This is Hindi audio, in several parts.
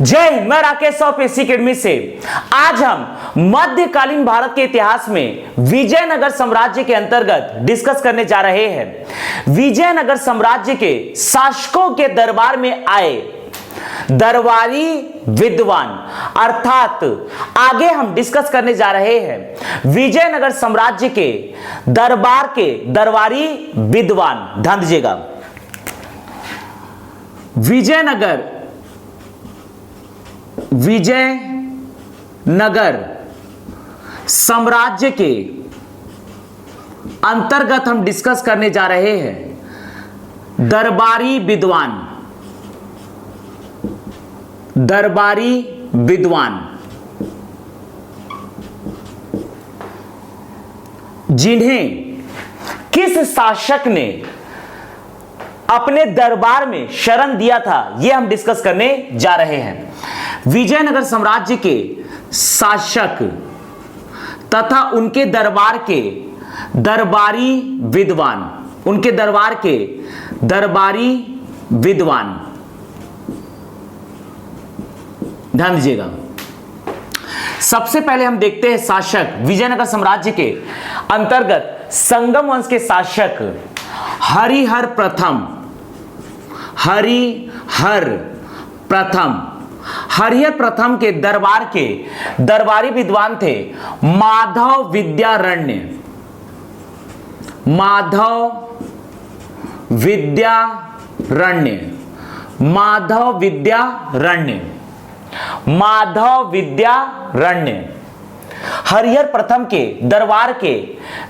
जय हिंद। मैं राकेश ऑफिसी अकेडमी से आज हम मध्यकालीन भारत के इतिहास में विजयनगर साम्राज्य के अंतर्गत डिस्कस करने जा रहे हैं। विजयनगर साम्राज्य के शासकों के दरबार में आए दरबारी विद्वान, अर्थात आगे हम डिस्कस करने जा रहे हैं विजयनगर साम्राज्य के दरबार के दरबारी विद्वान। ध्यान दीजिएगा, विजयनगर साम्राज्य के अंतर्गत हम डिस्कस करने जा रहे हैं दरबारी विद्वान, जिन्हें किस शासक ने अपने दरबार में शरण दिया था, यह हम डिस्कस करने जा रहे हैं। विजयनगर साम्राज्य के शासक तथा उनके दरबार के दरबारी विद्वान, ध्यान दीजिएगा। सबसे पहले हम देखते हैं शासक विजयनगर साम्राज्य के अंतर्गत संगम वंश के शासक हरिहर प्रथम के दरबार के दरबारी विद्वान थे माधव विद्यारण्य। हरिहर प्रथम के दरबार के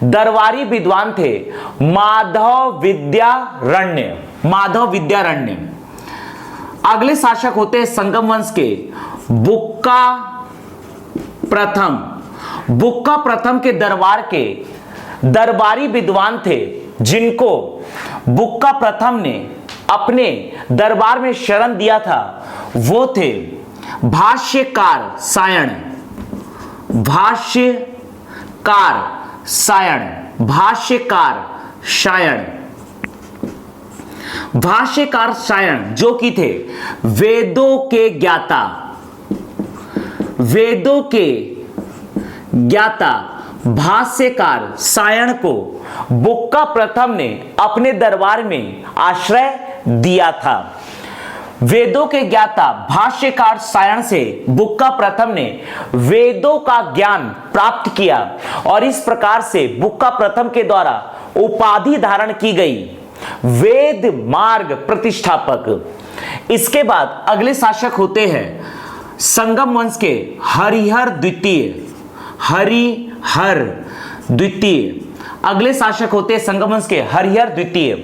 दरबारी विद्वान थे माधव विद्यारण्य। अगले शासक होते हैं संगम वंश के बुक्का प्रथम के दरबार के दरबारी विद्वान थे, जिनको बुक्का प्रथम ने अपने दरबार में शरण दिया था। वो थे भाष्यकार सायण, जो कि थे वेदों के ज्ञाता भाष्यकार सायण को बुक्का प्रथम ने अपने दरबार में आश्रय दिया था। वेदों के ज्ञाता भाष्यकार सायण से बुक्का प्रथम ने वेदों का ज्ञान प्राप्त किया और इस प्रकार से बुक्का प्रथम के द्वारा उपाधि धारण की गई वेद मार्ग प्रतिष्ठापक। इसके बाद अगले शासक होते हैं संगम वंश के हरिहर द्वितीय। अगले शासक होते हैं संगम वंश के हरिहर द्वितीय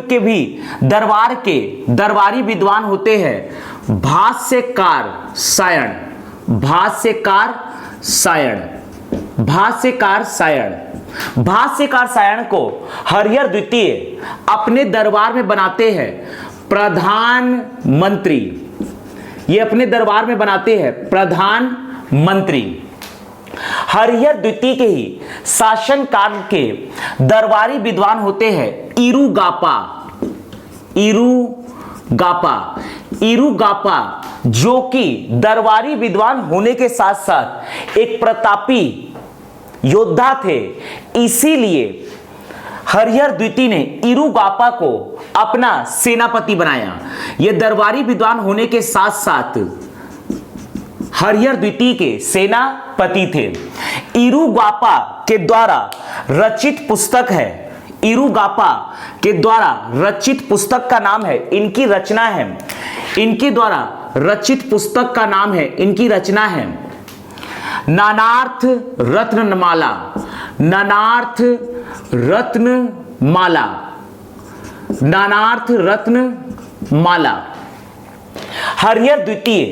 के भी दरबार के दरबारी विद्वान होते हैं भाष्यकार सायण को हरिहर द्वितीय अपने दरबार में बनाते हैं प्रधानमंत्री। ये अपने दरबार में बनाते हैं प्रधानमंत्री। हरिहर द्वितीय के ही शासन काल के दरबारी विद्वान होते हैं इरुगापा, जो कि दरबारी विद्वान होने के साथ साथ एक प्रतापी योद्धा थे। इसीलिए हरिहर द्वितीय ने इरुगापा को अपना सेनापति बनाया। यह दरबारी विद्वान होने के साथ साथ हरिहर द्वितीय के सेनापति थे। इरुगापा के द्वारा रचित पुस्तक है, इरुगापा के द्वारा रचित पुस्तक का नाम है, इनकी रचना है, इनके द्वारा रचित पुस्तक का नाम है, इनकी रचना है नानार्थ रत्नमाला। हरिहर द्वितीय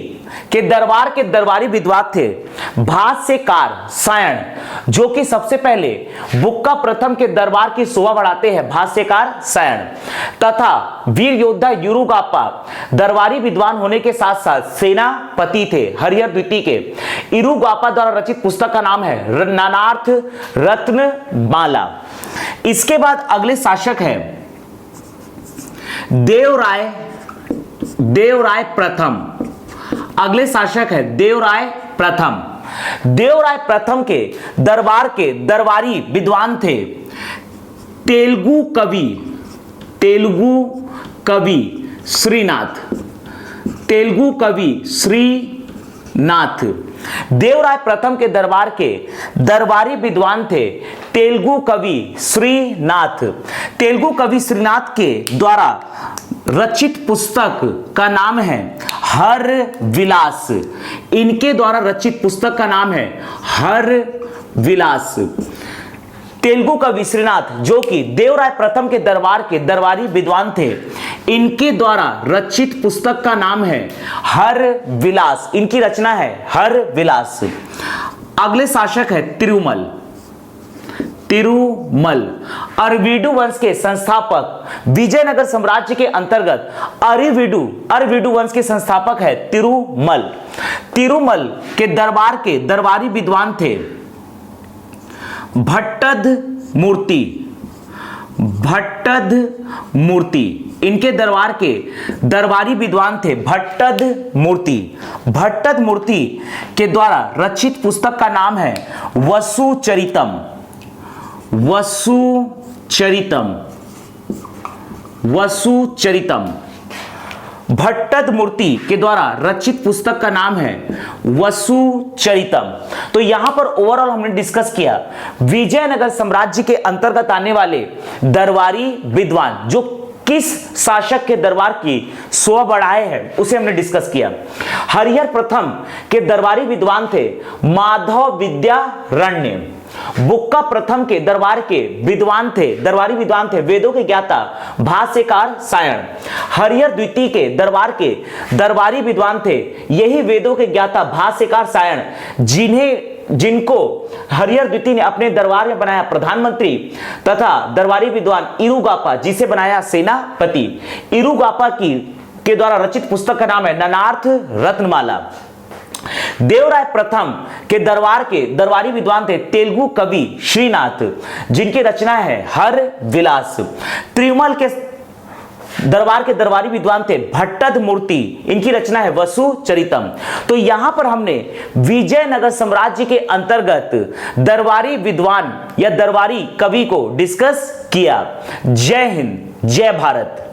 के दरबार के दरबारी विद्वान थे भाष्यकार सायण, जो कि सबसे पहले बुक्का प्रथम के दरबार की शोभा बढ़ाते हैं भाष्यकार सायण, तथा वीर योद्धा इरुगापा दरबारी विद्वान होने के साथ साथ सेनापति थे हरिहर द्वितीय के। इरुगापा द्वारा रचित पुस्तक का नाम है नानार्थ रत्नमाला। इसके बाद अगले शासक है देवराय प्रथम। अगले शासक है देवराय प्रथम। देवराय प्रथम के दरबार के दरबारी विद्वान थे तेलुगु कवि श्रीनाथ। तेलुगु कवि श्रीनाथ। देवराय प्रथम के दरबार के दरबारी विद्वान थे तेलुगु कवि श्रीनाथ। तेलुगु कवि श्रीनाथ के द्वारा रचित पुस्तक का नाम है हर विलास। इनके द्वारा रचित पुस्तक का नाम है हर विलास। तेलुगु कवि श्रीनाथ जो कि देवराय प्रथम के दरबार के दरबारी विद्वान थे, इनके द्वारा रचित पुस्तक का नाम है हर विलास। इनकी रचना है हर विलास। अगले शासक है तिरुमल। तिरुमल अरविडु वंश के संस्थापक, विजयनगर साम्राज्य के अंतर्गत अरविडु वंश के संस्थापक है तिरुमल। तिरुमल के दरबार के दरबारी विद्वान थे भट्टद मूर्ति। इनके दरबार के दरबारी विद्वान थे भट्टद मूर्ति। भट्टद मूर्ति के द्वारा रचित पुस्तक का नाम है वसुचरितम। भट्टद मूर्ति के द्वारा रचित पुस्तक का नाम है वसुचरितम। तो यहां पर ओवरऑल हमने डिस्कस किया विजयनगर साम्राज्य के अंतर्गत आने वाले दरबारी विद्वान जो किस शासक के दरबार की शोभा बढ़ाए हैं उसे हमने डिस्कस किया। हरिहर प्रथम के दरबारी विद्वान थे माधव विद्यारण्य। बुक्का प्रथम के दरबारी विद्वान थे वेदों के ज्ञाता भाष्यकार सायण। हरिहर द्वितीय के दरबार के दरबारी विद्वान थे यही वेदों के ज्ञाता भाष्यकार सायण, जिनको हरिहर द्वितीय ने अपने दरबार में बनाया प्रधानमंत्री तथा दरबारी विद्वान इरुगापा जिसे बनाया सेनापति। इरुगापा के द्वारा रचित पुस्तक का नाम है ननार्थ रत्नमाला। देवराय प्रथम के दरबारी विद्वान थे तेलुगु कवि श्रीनाथ जिनकी रचना है हर विलास। तिरुमल के दरबार के दरबारी विद्वान थे भट्टद मूर्ति, इनकी रचना है वसुचरितम। तो यहां पर हमने विजयनगर साम्राज्य के अंतर्गत दरबारी विद्वान या दरबारी कवि को डिस्कस किया। जय हिंद, जय भारत।